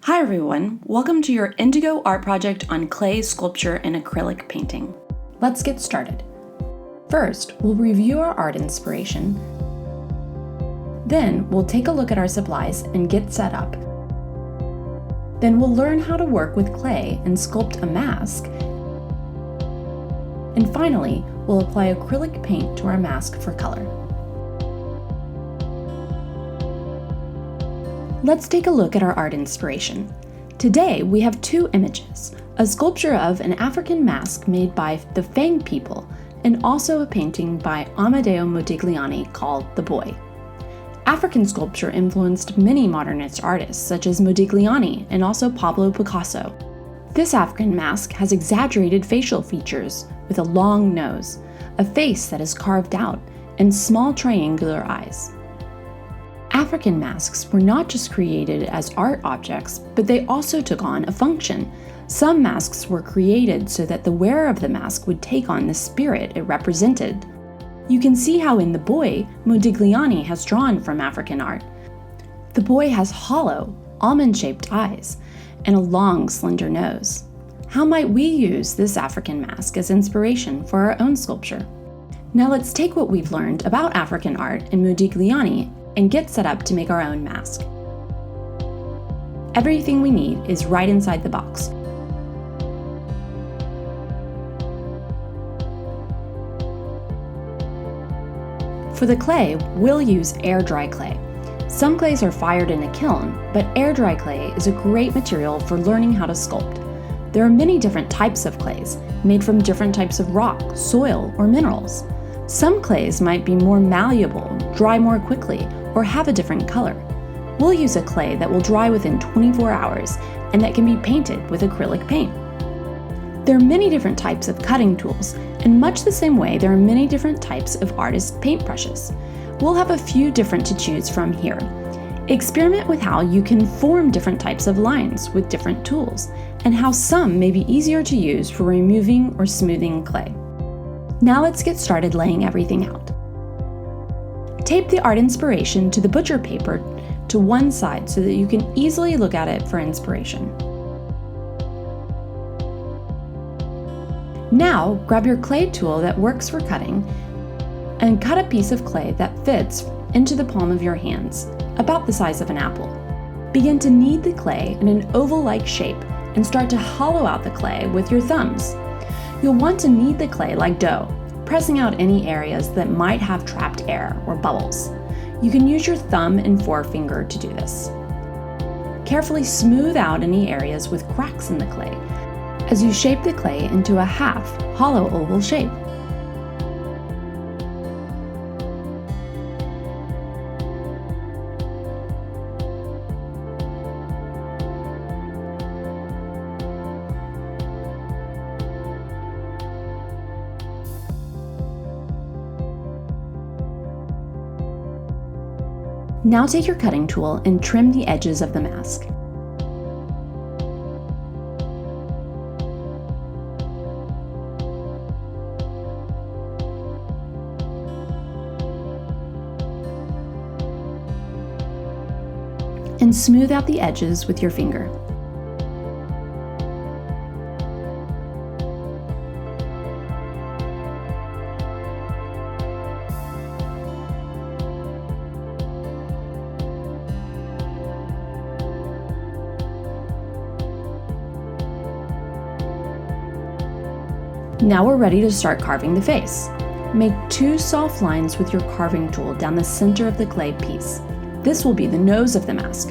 Hi everyone, welcome to your Indigo art project on clay sculpture and acrylic painting. Let's get started. First, we'll review our art inspiration. Then, we'll take a look at our supplies and get set up. Then we'll learn how to work with clay and sculpt a mask. And finally, we'll apply acrylic paint to our mask for color. Let's take a look at our art inspiration. Today, we have two images, a sculpture of an African mask made by the Fang people, and also a painting by Amadeo Modigliani called The Boy. African sculpture influenced many modernist artists such as Modigliani and also Pablo Picasso. This African mask has exaggerated facial features with a long nose, a face that is carved out, and small triangular eyes. African masks were not just created as art objects, but they also took on a function. Some masks were created so that the wearer of the mask would take on the spirit it represented. You can see how in The Boy, Modigliani has drawn from African art. The boy has hollow, almond-shaped eyes and a long, slender nose. How might we use this African mask as inspiration for our own sculpture? Now let's take what we've learned about African art and Modigliani and get set up to make our own mask. Everything we need is right inside the box. For the clay, we'll use air-dry clay. Some clays are fired in a kiln, but air-dry clay is a great material for learning how to sculpt. There are many different types of clays, made from different types of rock, soil, or minerals. Some clays might be more malleable, dry more quickly, or have a different color. We'll use a clay that will dry within 24 hours and that can be painted with acrylic paint. There are many different types of cutting tools, and much the same way there are many different types of artist paintbrushes. We'll have a few different to choose from here. Experiment with how you can form different types of lines with different tools, and how some may be easier to use for removing or smoothing clay. Now let's get started laying everything out. Tape the art inspiration to the butcher paper to one side so that you can easily look at it for inspiration. Now, grab your clay tool that works for cutting and cut a piece of clay that fits into the palm of your hands, about the size of an apple. Begin to knead the clay in an oval-like shape and start to hollow out the clay with your thumbs. You'll want to knead the clay like dough, pressing out any areas that might have trapped air or bubbles. You can use your thumb and forefinger to do this. Carefully smooth out any areas with cracks in the clay as you shape the clay into a half, hollow oval shape. Now take your cutting tool and trim the edges of the mask. And smooth out the edges with your finger. Now we're ready to start carving the face. Make two soft lines with your carving tool down the center of the clay piece. This will be the nose of the mask.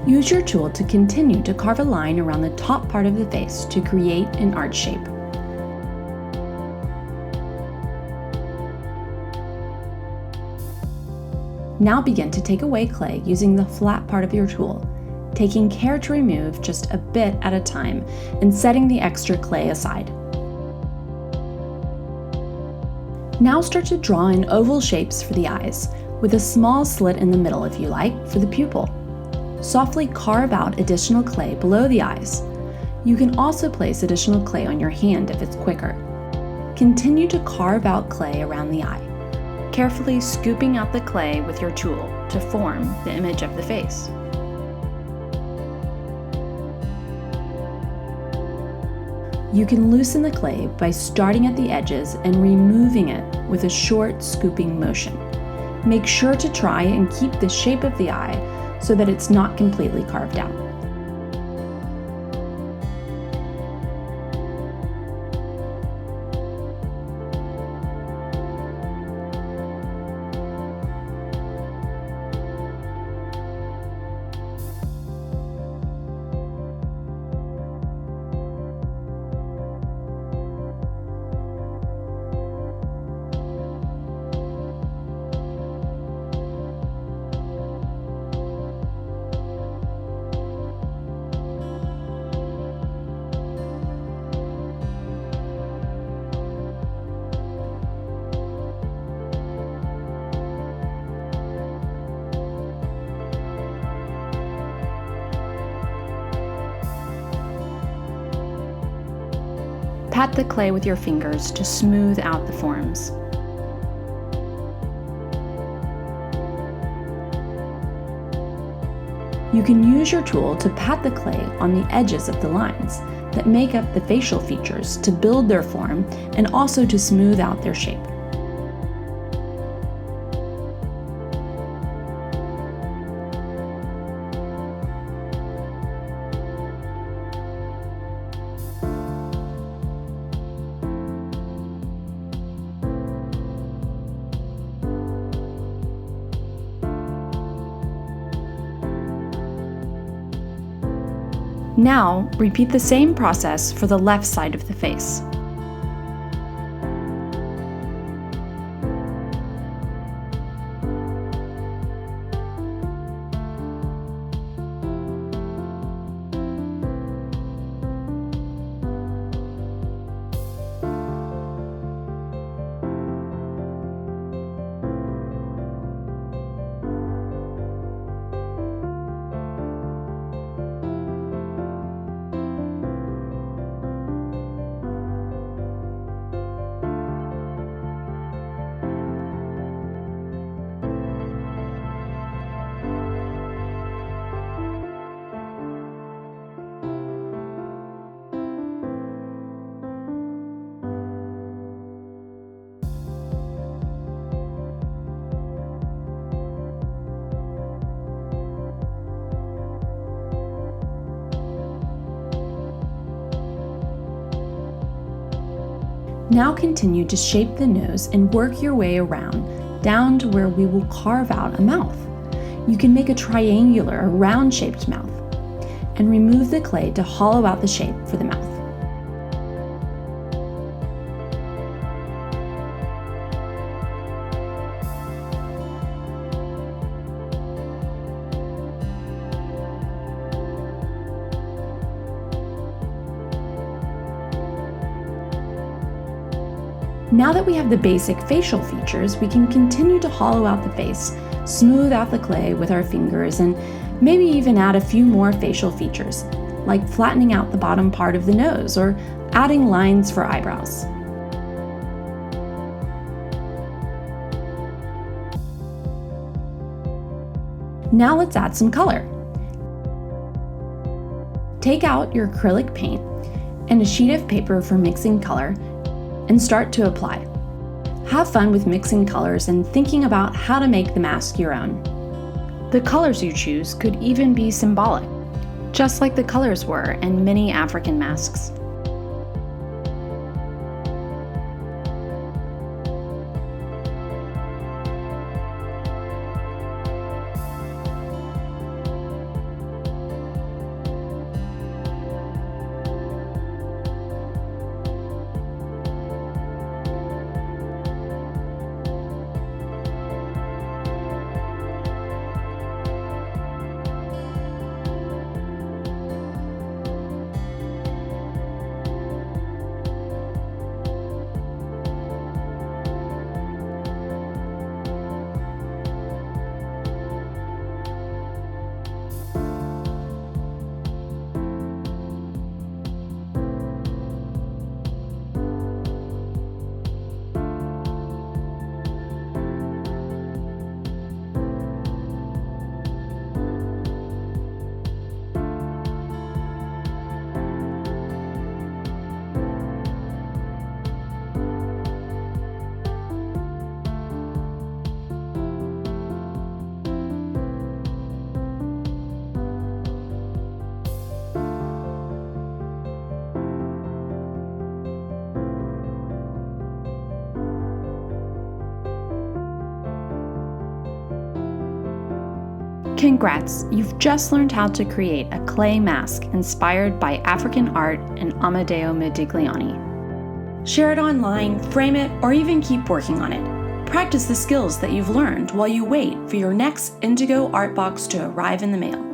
Use your tool to continue to carve a line around the top part of the face to create an arch shape. Now begin to take away clay using the flat part of your tool, taking care to remove just a bit at a time and setting the extra clay aside. Now start to draw in oval shapes for the eyes, with a small slit in the middle if you like, for the pupil. Softly carve out additional clay below the eyes. You can also place additional clay on your hand if it's quicker. Continue to carve out clay around the eye, carefully scooping out the clay with your tool to form the image of the face. You can loosen the clay by starting at the edges and removing it with a short scooping motion. Make sure to try and keep the shape of the eye so that it's not completely carved out. Pat the clay with your fingers to smooth out the forms. You can use your tool to pat the clay on the edges of the lines that make up the facial features to build their form and also to smooth out their shape. Now, repeat the same process for the left side of the face. Now continue to shape the nose and work your way around, down to where we will carve out a mouth. You can make a triangular or round-shaped mouth, and remove the clay to hollow out the shape for the mouth. Now that we have the basic facial features, we can continue to hollow out the face, smooth out the clay with our fingers, and maybe even add a few more facial features, like flattening out the bottom part of the nose or adding lines for eyebrows. Now let's add some color. Take out your acrylic paint and a sheet of paper for mixing color and start to apply. Have fun with mixing colors and thinking about how to make the mask your own. The colors you choose could even be symbolic, just like the colors were in many African masks. Congrats, you've just learned how to create a clay mask inspired by African art and Amadeo Modigliani. Share it online, frame it, or even keep working on it. Practice the skills that you've learned while you wait for your next Indigo art box to arrive in the mail.